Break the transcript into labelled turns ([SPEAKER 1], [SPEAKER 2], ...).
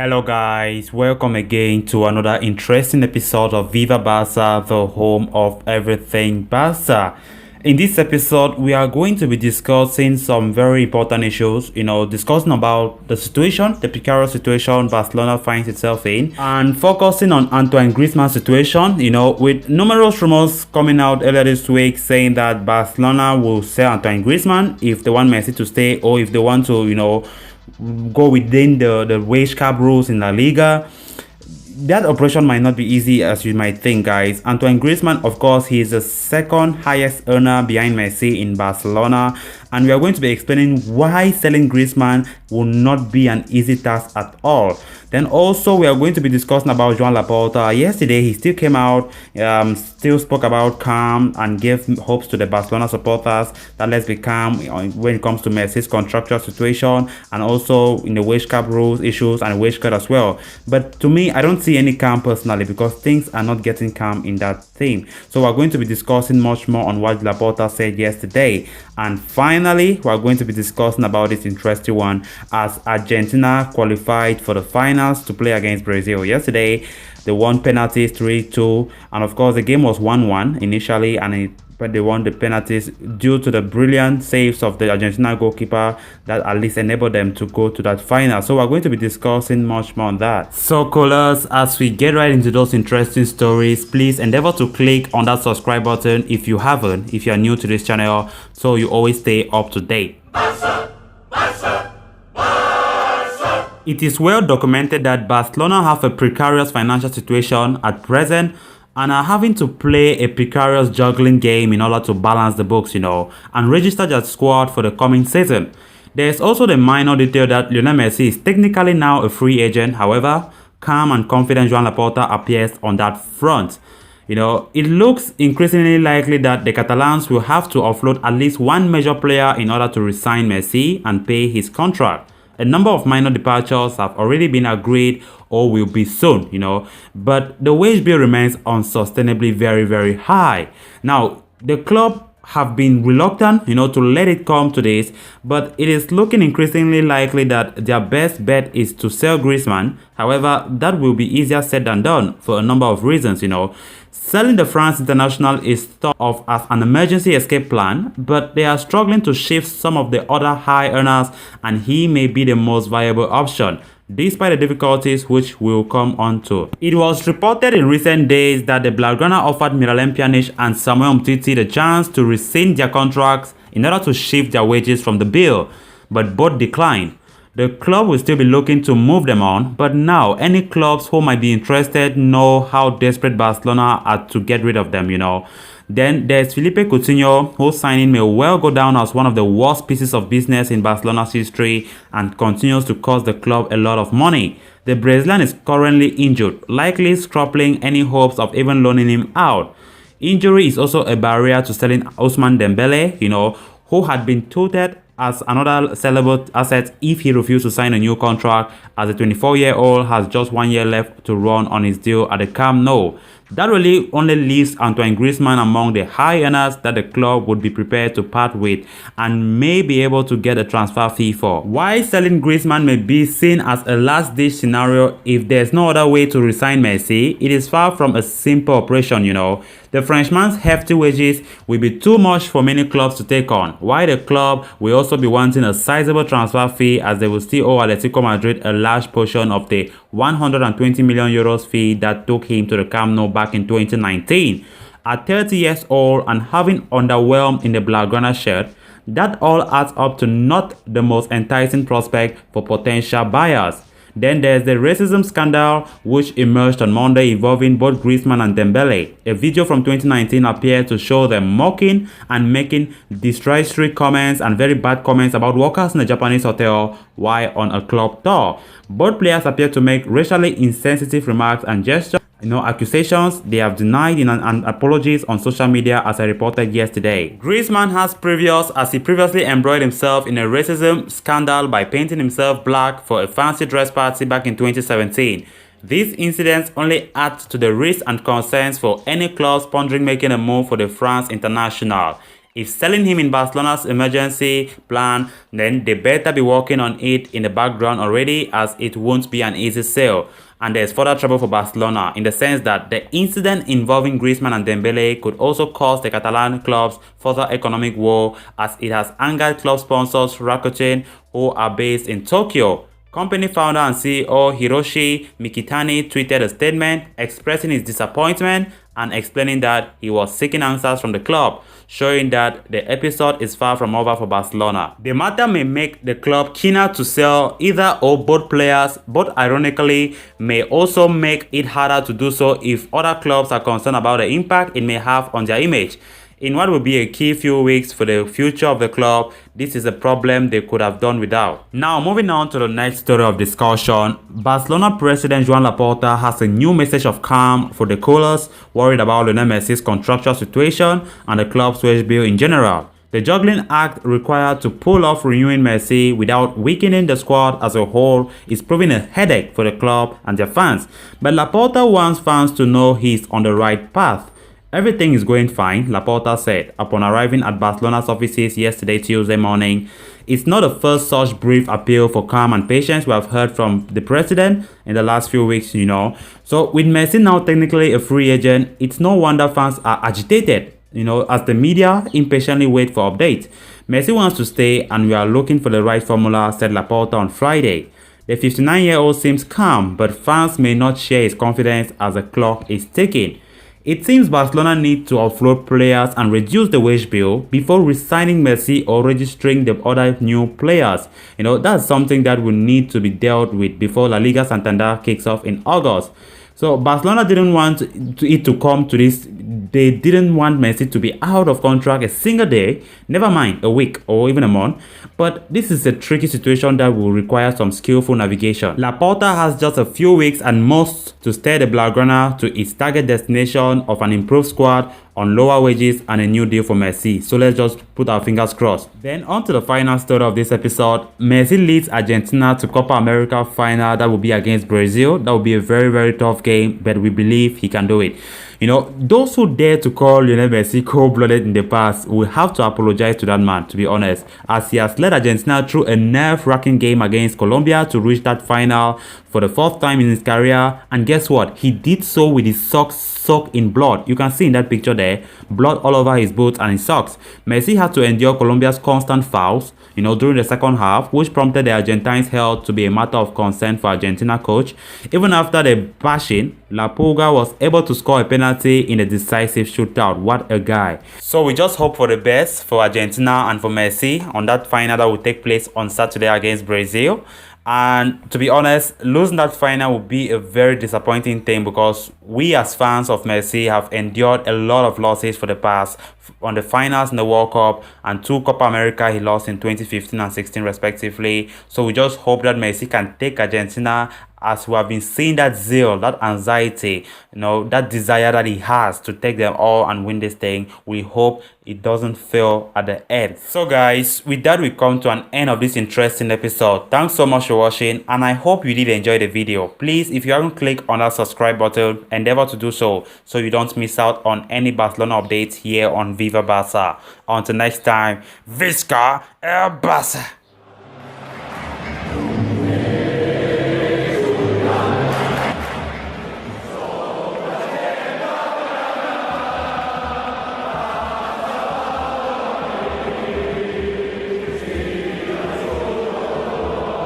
[SPEAKER 1] Hello guys, welcome again to another interesting episode of Viva Barca, the home of everything Barca. In this episode, we are going to be discussing some very important issues, discussing about the situation, the precarious situation Barcelona finds itself in, and focusing on Antoine Griezmann's situation, with numerous rumors coming out earlier this week saying that Barcelona will sell Antoine Griezmann if they want Messi to stay or if they want to, go within the wage cap rules in La Liga. That operation might not be easy as you might think, guys. Antoine Griezmann, of course, he is the second highest earner behind Messi in Barcelona, and we are going to be explaining why selling Griezmann will not be an easy task at all. Then also we are going to be discussing about Joan Laporta. Yesterday he still came out, still spoke about calm and gave hopes to the Barcelona supporters that let's be calm when it comes to Messi's contractual situation and also in the wage cap rules issues and wage cut as well. But to me, I don't see any calm personally because things are not getting calm in that theme. So we're going to be discussing much more on what Laporta said yesterday. And finally, we're going to be discussing about this interesting one as Argentina qualified for the finals to play against Brazil. Yesterday, they won penalties 3-2, and of course the game was 1-1 initially, but they won the penalties due to the brilliant saves of the Argentina goalkeeper that at least enabled them to go to that final. So we're going to be discussing much more on that. So colors, as we get right into those interesting stories, please endeavor to click on that subscribe button if you haven't, if you are new to this channel, so you always stay up to date. Barca, Barca, Barca. It is well documented that Barcelona have a precarious financial situation at present and are having to play a precarious juggling game in order to balance the books, and register their squad for the coming season. There is also the minor detail that Lionel Messi is technically now a free agent. However, calm and confident Joan Laporta appears on that front. It looks increasingly likely that the Catalans will have to offload at least one major player in order to resign Messi and pay his contract. A number of minor departures have already been agreed or will be soon, but the wage bill remains unsustainably very, very high. Now, the club have been reluctant, to let it come to this, but it is looking increasingly likely that their best bet is to sell Griezmann. However, that will be easier said than done for a number of reasons, Selling the France international is thought of as an emergency escape plan, but they are struggling to shift some of the other high earners, and he may be the most viable option, despite the difficulties which we'll come on to. It was reported in recent days that the Blaugrana offered Miralem Pjanic and Samuel Umtiti the chance to rescind their contracts in order to shift their wages from the bill, but both declined. The club will still be looking to move them on, but now any clubs who might be interested know how desperate Barcelona are to get rid of them, Then there's Felipe Coutinho, whose signing may well go down as one of the worst pieces of business in Barcelona's history and continues to cost the club a lot of money. The Brazilian is currently injured, likely scuppling any hopes of even loaning him out. Injury is also a barrier to selling Ousmane Dembele, who had been touted as another sellable asset if he refused to sign a new contract, as the 24-year-old has just 1 year left to run on his deal at the Camp Nou. That really only leaves Antoine Griezmann among the high earners that the club would be prepared to part with and may be able to get a transfer fee for. While selling Griezmann may be seen as a last-ditch scenario if there's no other way to resign Messi, it is far from a simple operation, The Frenchman's hefty wages will be too much for many clubs to take on, while the club will also be wanting a sizable transfer fee as they will still owe Atletico Madrid a large portion of the 120 million euros fee that took him to the Camp Nou back in 2019. At 30 years old and having underwhelmed in the Blaugrana shirt, that all adds up to not the most enticing prospect for potential buyers. Then there's the racism scandal which emerged on Monday involving both Griezmann and Dembele. A video from 2019 appeared to show them mocking and making derogatory comments and very bad comments about workers in a Japanese hotel while on a club tour. Both players appeared to make racially insensitive remarks and gestures. Accusations they have denied in an apologies on social media, as I reported yesterday. Griezmann has he previously embroiled himself in a racism scandal by painting himself black for a fancy dress party back in 2017. These incidents only add to the risk and concerns for any clubs pondering making a move for the France international. if selling him in Barcelona's emergency plan, then they better be working on it in the background already, as it won't be an easy sale. And there's further trouble for Barcelona in the sense that the incident involving Griezmann and Dembele could also cause the Catalan clubs further economic woe, as it has angered club sponsors Rakuten, who are based in Tokyo. Company founder and CEO Hiroshi Mikitani tweeted a statement expressing his disappointment and explaining that he was seeking answers from the club, showing that the episode is far from over for Barcelona. The matter may make the club keener to sell either or both players, but ironically may also make it harder to do so if other clubs are concerned about the impact it may have on their image. In what will be a key few weeks for the future of the club, this is a problem they could have done without. Now, moving on to the next story of discussion, Barcelona president Joan Laporta has a new message of calm for the culers worried about Lionel Messi's contractual situation and the club's wage bill in general. The juggling act required to pull off renewing Messi without weakening the squad as a whole is proving a headache for the club and their fans. But Laporta wants fans to know he's on the right path. Everything is going fine, Laporta said upon arriving at Barcelona's offices yesterday Tuesday morning. It's not the first such brief appeal for calm and patience we have heard from the president in the last few weeks, So with Messi now technically a free agent, it's no wonder fans are agitated, as the media impatiently wait for updates. Messi wants to stay and we are looking for the right formula, said Laporta on Friday. The 59-year-old seems calm, but fans may not share his confidence as the clock is ticking. It seems Barcelona need to offload players and reduce the wage bill before re-signing Messi or registering the other new players. That's something that will need to be dealt with before La Liga Santander kicks off in August. So Barcelona didn't want it to come to this. They didn't want Messi to be out of contract a single day, never mind a week or even a month. But this is a tricky situation that will require some skillful navigation. Laporta has just a few weeks and most to steer the Blaugrana to its target destination of an improved squad on lower wages and a new deal for Messi. So let's just put our fingers crossed. Then on to the final story of this episode. Messi leads Argentina to Copa America final that will be against Brazil. That will be a very, very tough game, but we believe he can do it. Those who dare to call Lionel Messi cold-blooded in the past will have to apologize to that man, to be honest, as he has led Argentina through a nerve-wracking game against Colombia to reach that final for the fourth time in his career. And guess what? He did so with his socks soaked in blood. You can see in that picture there, blood all over his boots and his socks. Messi had to endure Colombia's constant fouls, during the second half, which prompted the Argentines' health to be a matter of concern for Argentina coach. Even after the bashing, La Pulga was able to score a penalty in a decisive shootout. What a guy. So we just hope for the best for Argentina and for Messi on that final that will take place on Saturday against Brazil. And to be honest, losing that final would be a very disappointing thing, because we as fans of Messi have endured a lot of losses for the past, on the finals in the World Cup and 2 Copa America he lost in 2015 and 16 respectively. So we just hope that Messi can take Argentina, as we have been seeing that zeal, that anxiety, that desire that he has to take them all and win this thing. We hope it doesn't fail at the end. So guys, with that we come to an end of this interesting episode. Thanks so much for watching, and I hope you did enjoy the video. Please, if you haven't clicked on that subscribe button, endeavor to do so you don't miss out on any Barcelona updates here on Viva Barca. Until next time, Visca El Barça.